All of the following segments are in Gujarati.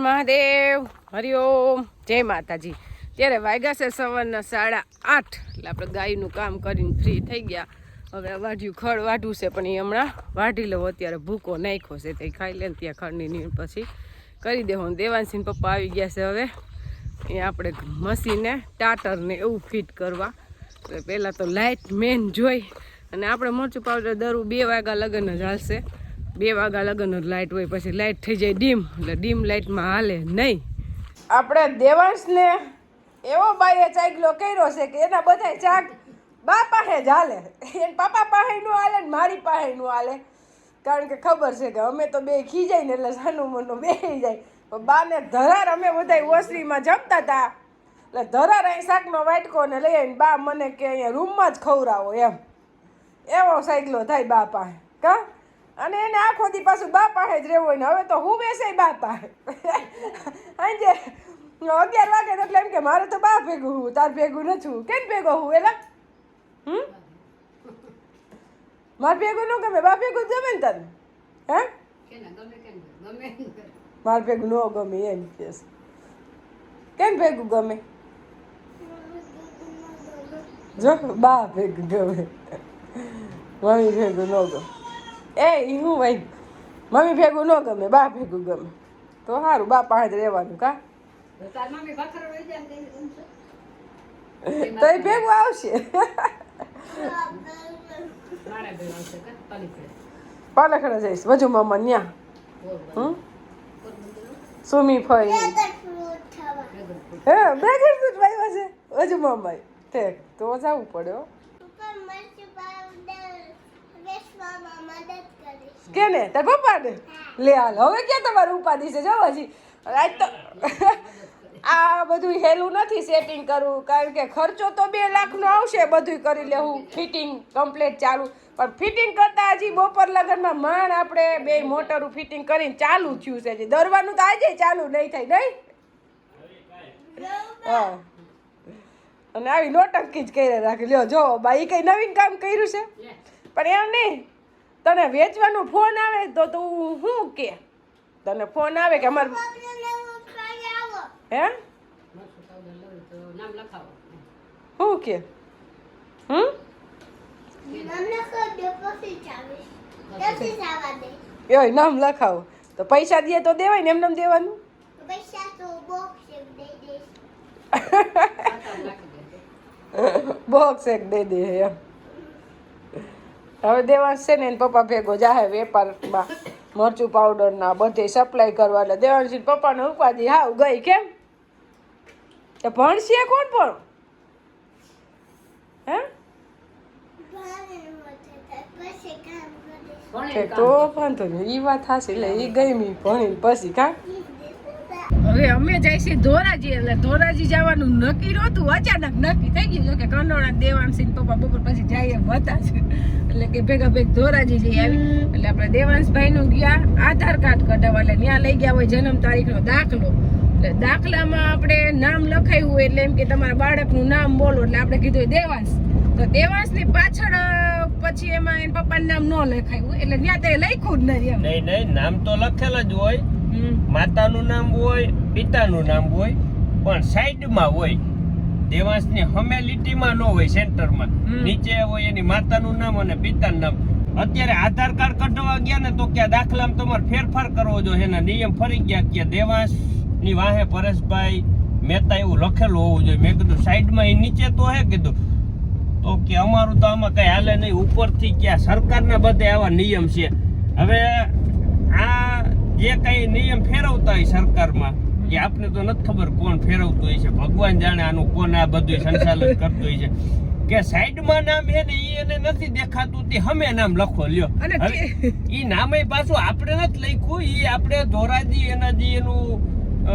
મહાદેવ હરિઓમ જય માતાજી। ત્યારે વાગ્યા છે સવારના 8:30 એટલે આપણે ગાયનું કામ કરીને ફ્રી થઈ ગયા। હવે વાઢ્યું ખડ વાઢવું છે પણ એ હમણાં વાઢી લઉં। અત્યારે ભૂકો નાખ્યો છે તે ખાઈ લે ત્યાં ખડની નીર પછી કરી દેવું। દેવાંશીને પપ્પા આવી ગયા છે। હવે એ આપણે મશીને ટાટરને એવું ફિટ કરવા એટલે પહેલાં તો લાઇટ મેન જોઈ અને આપણે મરચું પાવડર દરું 2 વાગ્યા લગન જ હાલશે। 2 વાગ્યા લગન જ લાઇટ હોય પછી લાઇટ થઈ જાય ડીમ એટલે ડીમ લાઇટમાં હાલે નહીં। આપણે દેવાંશને એવો બાઈએ ચાગલો કર્યો છે કે એના બધા ચાક બા પાસે જ હાલે, એને પાપા પાસે નું હાલે ને મારી પાસે નું હાલે। કારણ કે ખબર છે કે અમે તો બે ખીજાય ને એટલે સાનું મનું બેસી જાય। પણ બાને ધરાર અમે બધા ઓસરીમાં જમતા હતા એટલે ધરાર અહીં શાકનો વાટકો ને લઈ આવીને બા મને કે અહીંયા રૂમમાં જ ખવડાવો એમ એવો સાયકલો થાય બા પાસે કા। અને એને આખો દી પાછું બા પાસે જ રહેવું હોય ને હવે તો હું બેસે બા પાસે આજે 11 વાગે એટલે એમ કે મારે તો બા ભેગું હું તાર ભેગું નથી કેમ ભેગો હું એલા માર ભેગું ન ગમે બા ભેગું ગમે ને તને હે માર ભેગું ન ગમે એમ કે કેમ ભેગું ગમે જો બા ભેગું ગમે મમ્મી ભેગું ન ગમે। એ હું ભાઈ મમ્મી ભેગું ન ગમે બા ભેગું ગમે તો સારું બા પાસે જ રહેવાનું કા તો એ ભેગું આવશે। પાલખડા જઈશ વજુ મામા ન્યા સુમી ફઈ હે બેગર ફ્રૂટ વાવ્યા છે વજુ મામા ઠીક તો જવું પડ્યો કે ને તાર પપ્પા ને લે હાલ હવે ક્યાં તમારું ઉપાધિ છે જો હજી આજ તો આ બધું હેલું નથી સેટિંગ કરવું કારણ કે ખર્ચો તો 2 લાખનો આવશે બધું કરી લેવું ફિટિંગ કમ્પ્લીટ ચાલુ પણ ફિટિંગ કરતાં હજી બપોર લગનમાં માંડ આપણે 2 મોટરું ફિટિંગ કરીને ચાલુ થયું છે હજી દરવાનું તો આજે ચાલુ નહીં થાય નહીં હા અને આવી નોટંકી જ કરી રાખી લ્યો જો બાઈ કઈ નવીન કામ કર્યું છે પણ એમ નહીં તને વેચવાનો ફોન આવે તો તું શું કે તને ફોન આવે કે અમારે હે શું કે એય નામ લખાવો તો પૈસા દે તો દેવાય ને એમને દેવાનું બોક્સ એક દે દે એમ। હવે દેવાંશ છે ને એને પપ્પા ભેગો જાહે વેપારમાં મરચું પાવડર ના બધે સપ્લાય કરવા એટલે દેવાંશ પપ્પાને ઉપાધિ હાવ ગઈ કેમ તો ભણશે કોણ પણ હે તો વાંધો નહીં એ વાત થશે એટલે એ ગઈ મી ભણીને પછી કા હવે અમે જઈશું ધોરાજી એટલે ધોરાજી જવાનું નક્કી નહોતું અચાનક નક્કી થઈ ગયું કે કંડોળા દેવાંશી પપ્પા બપોર પછી જાય એમ હતા છે એટલે કે ભેગા ભેગ ધોરાજી જઈ આવી એટલે આપણે દેવાંશભાઈ નું ગયા આધાર કાર્ડ કઢાવવા એટલે ત્યાં લઈ ગયા હોય જન્મ તારીખનો દાખલો એટલે દાખલામાં આપણે નામ લખાયું હોય એટલે એમ કે તમારા બાળકનું નામ બોલો એટલે આપણે કીધું દેવાંશ તો દેવાંશની પાછળ પછી એમાં એના પપ્પાનું નામ ન લખાયું એટલે ત્યાં તે લખ્યું જ નથી એમ નહીં નામ તો લખેલ જ હોય માતાનું નામ હોય પિતાનું નામ હોય પણ સાઈડમાં હોય દેવાંશની હમે લીટીમાં ન હોય સેન્ટરમાં નીચે હોય એની માતાનું નામ અને પિતાનું નામ। અત્યારે આધાર કાર્ડ કઢાવવા ગયા ને તો કે દાખલામાં તમારે ફેરફાર કરવો જોઈએ એના નિયમ ફરી ગયા કે દેવાંશની વાહે પરેશભાઈ મહેતા એવું લખેલું હોવું જોઈએ। મેં કીધું સાઈડમાં એ નીચે તો હે કીધું તો કે અમારું તો આમાં કઈ હાલે નહીં ઉપરથી ક્યાં સરકારના બધે આવા નિયમ છે। હવે આ જે કઈ નિયમ ફેરવતા હોય સરકારમાં એ આપને તો નથી ખબર કોણ ફેરવતું હોય છે ભગવાન જાણે આનું કોણ આ બધું સંચાલન કરતું હોય છે કે સાઈડમાં નામ હે ને એ એને નથી દેખાતું તે હમે નામ લખો લ્યો એ નામે પાછું આપણે નથી લખ્યું એ આપણે ધોરાજી એના જે એનું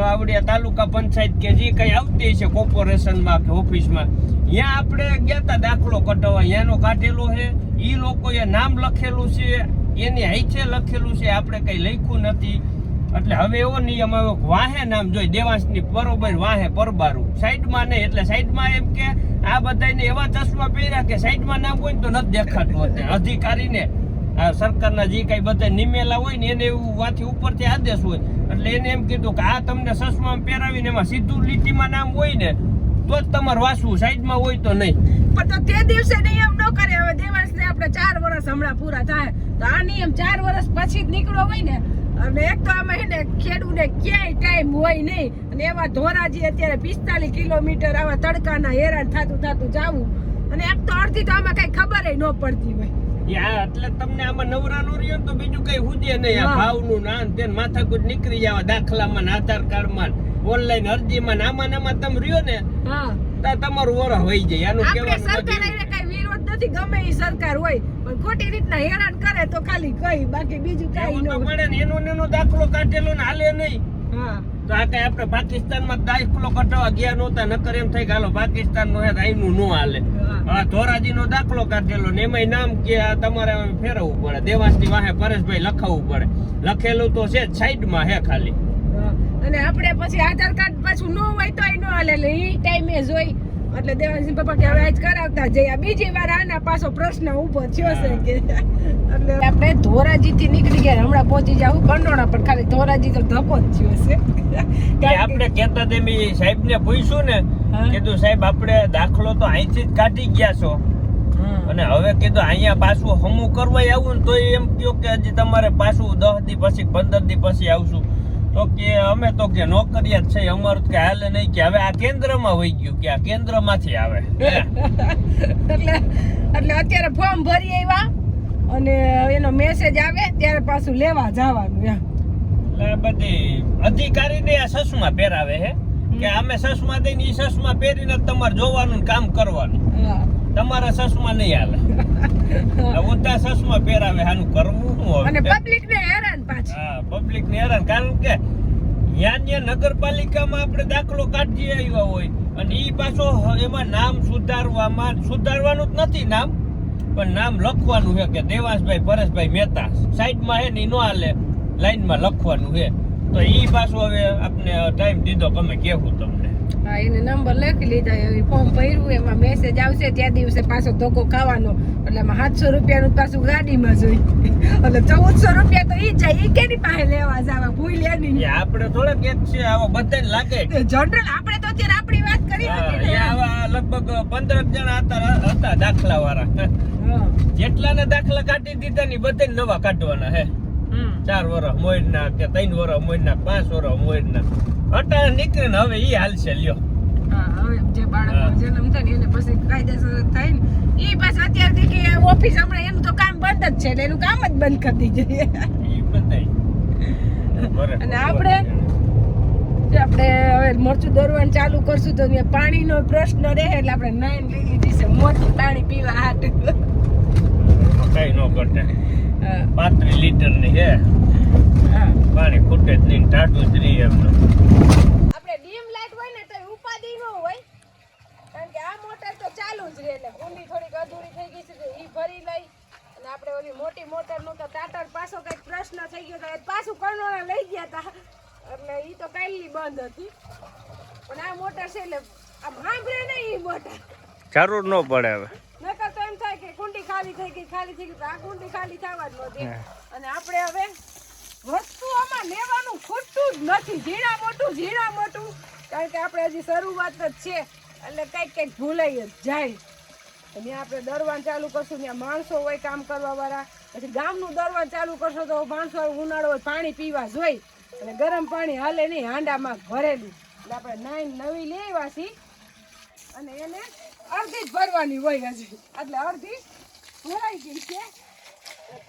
આવડે તાલુકા પંચાયત કે જે કઈ આવતી છે કોર્પોરેશનમાં કે ઓફિસમાં ત્યાં આપણે ગયા હતા દાખલો કઢાવવા ત્યાંનો કાઢેલો છે એ લોકોએ નામ લખેલું છે એની હાઈચે લખેલું છે આપણે કઈ લખ્યું નથી એટલે હવે એવો નિયમ આવ્યો વાહે નામ જોઈ દેવાંશની બરોબર વાહે પરબારું સાઈડમાં નહીં એટલે સાઈડમાં એમ કે આ બધાને એવા ચશ્મા પહેર્યા કે સાઈડમાં નામ હોય તો નથી દેખાતું અધિકારીને આ સરકારના જે કઈ બધા નિમેલા હોય ને એને એવું વાથી ઉપરથી આદેશ હોય એટલે એને એમ કીધું કે આ તમને સસમાં પહેરાવીને એમાં સીધું લીટીમાં નામ હોય ને તો જ તમારે વાંચવું, સાઈડમાં હોય તો નહીં. પણ તો તે દિવસે નિયમ ન કરે. હવે દેવાંશને આપણે 4 વર્ષ હમણાં પૂરા થાય તો આ નિયમ 4 વર્ષ પછી જ નીકળ્યો હોય ને. અને એક તો આમાં હે ને ખેડૂને ક્યાંય ટાઈમ હોય નહીં અને એવા ધોરાજી અત્યારે 45 કિલોમીટર આવા તડકાના હેરાન થતું જાવું અને એક તો અડધી તો આમાં કઈ ખબર ન પડતી હોય. એટલે તમને આમાં નવરા નો રહ્યો તો બીજું કઈ હુજે નહીં. આ ભાવનું નાન તેન માથાકૂટ નીકળી જાવ, દાખલામાં આધાર કાર્ડમાં ઓનલાઈન અરજીમાં આમાં તમે રહ્યો ને તો તમારું વરહ વહી જાય. આનું કહેવાનું સરકાર કઈ વિરોધ નથી, ગમે એ સરકાર હોય પણ ખોટી રીતના હેરાન કરે તો ખાલી કઈ, બાકી બીજું કઈ ન મળે ને. એનો દાખલો કાઢેલો ને હાલે નહીં. તો આ કઈ આપણે પાકિસ્તાનમાં દાખલો કઢાવવા ગયા નહોતા, નકર એમ થાય કે હાલો પાકિસ્તાન નો હે આઈનું નો હાલે. ધોરાજી નો દાખલો કાઢેલો ને એમાં નામ કે તમારે ફેરવવું પડે, દેવાંશની વાહે પરેશભાઈ લખાવવું પડે. લખેલું તો છે સાઈડમાં હે ખાલી. અને આપણે પછી આધાર કાર્ડ પાછું ન હોય તો ન હાલે એટલે એ ટાઈમે જોઈ એટલે દેવાંશના પપ્પા કે હવે આજ કરાવતા જઈએ. બીજી વાર આના પાછો પ્રશ્ન ઉભો થયો છે કે એટલે આપણે ધોરાજી થી નીકળી ગયા, હમણાં પહોંચી જાવ કંડોણા, પણ ખાલી ધોરાજી તો ધક્કો જ થયો છે. આપણે કેતા તેમ સાહેબ ને પૂછ્યું ને, કીધું સાહેબ આપણે દાખલો તો અહીંથી જ કાઢી ગયા છો અને હવે કીધું અહીંયા પાછું હમું કરવા આવું ને તો એમ કહ્યો કે હજી તમારે પાછું 10 દી પછી 15 દી પછી આવશું. તો કે અમે તો કે નોકરિયાત છે, અમારું કે હાલે નહીં, કે હવે આ કેન્દ્રમાં વહી ગયું, કે આ કેન્દ્રમાંથી આવે. એટલે અત્યારે ફોર્મ ભરી આવ્યા અને એનો મેસેજ આવે ત્યારે પાછું લેવા જવાનું. એટલે બધી અધિકારીને આ સસમા પહેરાવે છે કે અમે સસમા દઈને ઈ સસમા પહેરીને તમારે જોવાનું કામ કરવાનું, તમારા સસમા નહીં હાલે. ઊંધા સસમા પહેરાવે, આનું કરવું શું? અને પબ્લિક ને હેરાન પાછું. હા, પબ્લિક ને હેરાન, કારણ કે યા નગરપાલિકામાં આપણે દાખલો કાઢી આવ્યા હોય અને ઈ પાછો એમાં નામ સુધારવાનું જ નથી નામ, પણ નામ લખવાનું છે કે દેવાંશભાઈ પરેશભાઈ મહેતા. સાઈડમાં હે ને નો હાલે, લાઈનમાં લખવાનું છે. તો ઈ પાછું હવે આપણે ટાઈમ દીધો કે અમે કેવું તમને. હા, એને નંબર લખી લીધા, ફોર્મ ભર્યું, એમાં મેસેજ આવશે ત્યાં દિવસે પાછો ધોકો ખાવાનો. એટલે એમાં 700 રૂપિયાનું પાછું ગાડીમાં જોઈ એટલે 1400 રૂપિયા તો ઈ જાય. ઈ કેની પાસે લેવા જવા ભૂલ એની. આપણે થોડાક એક છે આવો બધાને લાગે જનરલ. આપણે તો અત્યારે આપણી વાત કરી હતી ને, આવા લગભગ 15 જણા હતા દાખલા વાળા. જેટલાને દાખલા કાઢી દીધા ને બધાને નવા કાઢવાના હે. 4 વર્ષ મોઈના કે 3 વર્ષ મોઈના 5 વર્ષ મોઈના અટાણે નીકળે ને હવે ઈ હાલશે લ્યો. હવે જે બાળકનો જન્મ થાય ને એને પછી કાયદેસર થાય ને ઈ પાછું અત્યારથી કે ઓફિસ હમણાં એનું તો કામ બંધ જ છે એટલે એનું કામ જ બંધ કરી દીજે. ઈ બધાય. અને આપણે હવે મરચું દોરવાનું ચાલુ કરશું તો પાણીનો પ્રશ્ન રહે એટલે આપણે નાઈન લઈ લીધી છે મોટી પાણી પીવા હાટ. કઈ નો ઘટે. 35 લીટર ની છે, પાણી ખૂટે જ નહીં, ટાટું જ રહી એમનું. આપણે ડીમ લાઈટ હોય ને તો ઉપાધિ ન હોય, કારણ કે આ મોટર તો ચાલુ જ રહે. એટલે ઊંડી થોડીક અધૂરી થઈ ગઈ છે ઈ ભરી લઈ અને આપણે ઓલી મોટી મોટર નું તો ટાટર પાછો કઈક પ્રશ્ન થઈ ગયો તો પાછું કરણોણા લઈ ગયા હતા એટલે ઈ તો કાલની બંધ હતી. પણ આ મોટર છે એટલે આ સાંભળે નહીં ઈ મોટર, જરૂર ન પડે હવે. નકર તો એમ થાય કે કુંડી ખાલી થઈ ગઈ તો આ કુંડી ખાલી થવા જ નહોતી. અને આપણે હવે વસ્તુ આમાં લેવાનું ખૂટતું જ નથી, ઝીણા મોટું, કારણ કે આપણે હજી શરૂઆત જ છે એટલે કંઈક ભૂલાઈ જ જાય. અને આપણે દરવાન ચાલુ કરશું, ત્યાં માણસો હોય કામ કરવા વાળા, પછી ગામનું દરવાન ચાલુ કરશો તો માણસો ઉનાળો હોય પાણી પીવા જોઈ અને ગરમ પાણી હાલે નહીં, હાંડામાં ભરેલું. એટલે આપણે નાઈન નવી લેવા છીએ અને એને અડધી જ ભરવાની હોય હજી, એટલે અડધી ભરાઈ ગઈ છે.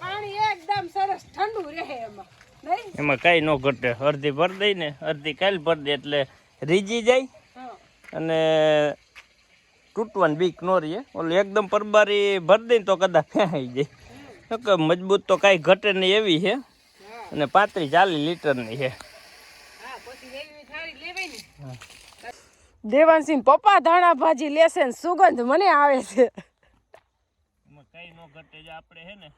પાણી એકદમ સરસ ઠંડુ રહે એમાં, નહીં એમાં કઈ ન ઘટે. અડધી ભરી દઈ ને અડધી કાલ ભરી દે એટલે રીજી જાય અને તૂટવાની બીક ન રહીએ. ઓલું એકદમ પરબારી ભરી દઈ તો કદાચ ફેંકાઈ જાય. મજબૂત તો કઈ ઘટે નહીં એવી છે અને 35-40 લીટરની છે. દેવાંશી પપ્પા ધાણા ભાજી લેશે ને સુગંધ મને આવે છે. કઈ નો ઘટે. આપણે હે ને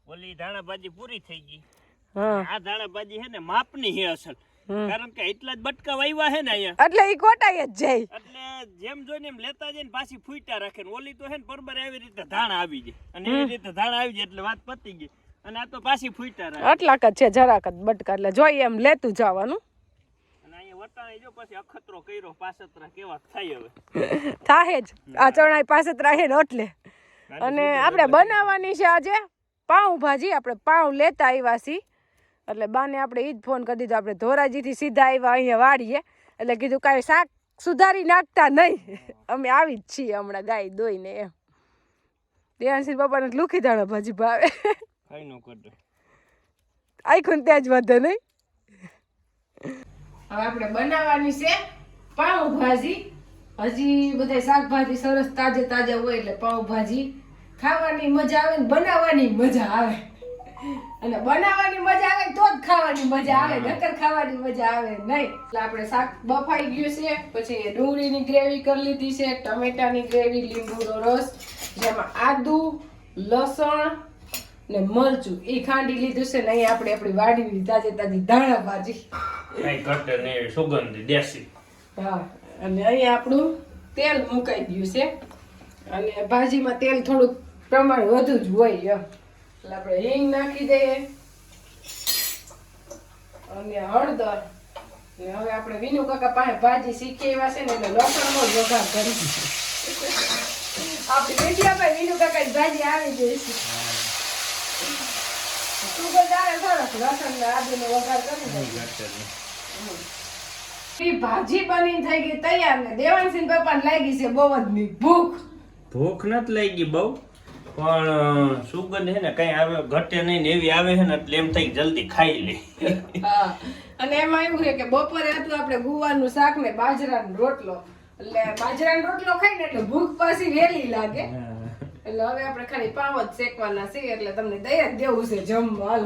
ઓલી ધાણા ભાજી પૂરી થઈ ગઈ, આ ધાણા ભાજી હે ને માપની છે અસલ. કારણ કે એટલા જ બટકા વાવ્યા છે ને અહીંયા, એટલે ઈ કોટાઈ જ જાય. એટલે જેમ જોઈને એમ લેતા જાય ને પાછી ફૂટ્યા રાખે ને ઓલી તો છે ને બરોબર એવી રીતે ધાણા આવી જાય અને એવી રીતે ધાણા આવી જાય એટલે વાત પતી ગઈ અને આ તો પાછી ફૂટ્યા રાખે. આટલાક જ છે જરાક જ બટકા એટલે જોઈએ એમ લેતું જવાનું. અને અહીંયા વટાણે જો પછી અખતરો કર્યો પાસતરા કેવા થાય હવે થાહે જ આ ચણાઈ પાસતરા હે ને એટલે. અને આપણે બનાવવાની છે આજે પાઉંભાજી. આપણે પાઉં લેતા આવ્યા છીએ એટલે બાને આપણે ઈ જ ફોન કરી દીધો. આપણે ધોરાજીથી સીધા આવ્યા અહીંયા વાડીએ એટલે કીધું કાંઈ શાક સુધારી નાખતા નહીં, અમે આવી જ છીએ હમણાં ગાય દોઈને એમ. દેવાંશી બાપાને લુખી દાણા ભાજી ભાવે, ખાઈ નો કરતો આખું ત્યાં જ વધે નહીં. હવે આપણે બનાવવાની છે પાઉંભાજી. હજી બધા શાકભાજી સરસ તાજે તાજા હોય એટલે પાઉંભાજી ખાવાની મજા આવે ને બનાવવાની મજા આવે. અને બનાવવાની મજા આવે તો જ ખાવાની મજા આવે, નકર ખાવાની મજા આવે નહીં. એટલે આપણે શાક બફાઈ ગયું છે, પછી ડુંગળીની ગ્રેવી કરી લીધી છે, ટમેટાની ગ્રેવી, લીંબુનો રસ, જેમાં આદુ, લસણ ને મરચું એ ખાંડી લીધું છે ને અહીં આપણે આપણી વાડીની તાજે તાજી ધાણા ભાજી. કઈ ઘટે નહીં, સુગંધ દેશી. હા, અને અહીં આપણું તેલ મુકાઈ ગયું છે અને ભાજીમાં તેલ થોડુંક પ્રમાણ વધુ જ હોય એમ. એટલે આપણે હિંગ નાખી દઈએ અને હળદર. ને હવે આપણે વિનુ કાકા પાસે ભાજી શીખી એવા છે ને એટલે લસણનો જ વઘાર કરી આપણી મીઠિયામાં વિનુ કાકા ભાજી આવી ગઈ છે. સુગંધ આવે સરસ, લસણ ને આદુનો વઘાર કરી દઈએ. ભાજી બની થઈ ગઈ તૈયાર ને દેવાંશી પપ્પાને લાગી છે બહુ જ ની ભૂખ. ભૂખ નથી લાગી બહુ, પણ સુગંધ છે ને કઈ આવે ઘટે નહીં ને એવી આવે છે ને એટલે એમ થઈ જલ્દી ખાઈ લે. હા, અને એમાં એવું છે કે બપોરે હતું આપણે ગુવારનું શાક ને બાજરાનો રોટલો, એટલે બાજરાનો રોટલો ખાઈ ને એટલે ભૂખ પાછી વહેલી લાગે. એટલે હવે આપણે ખાલી પાવ જ શેકવાના છે એટલે તમને દઈ જ દેવું છે જમવા.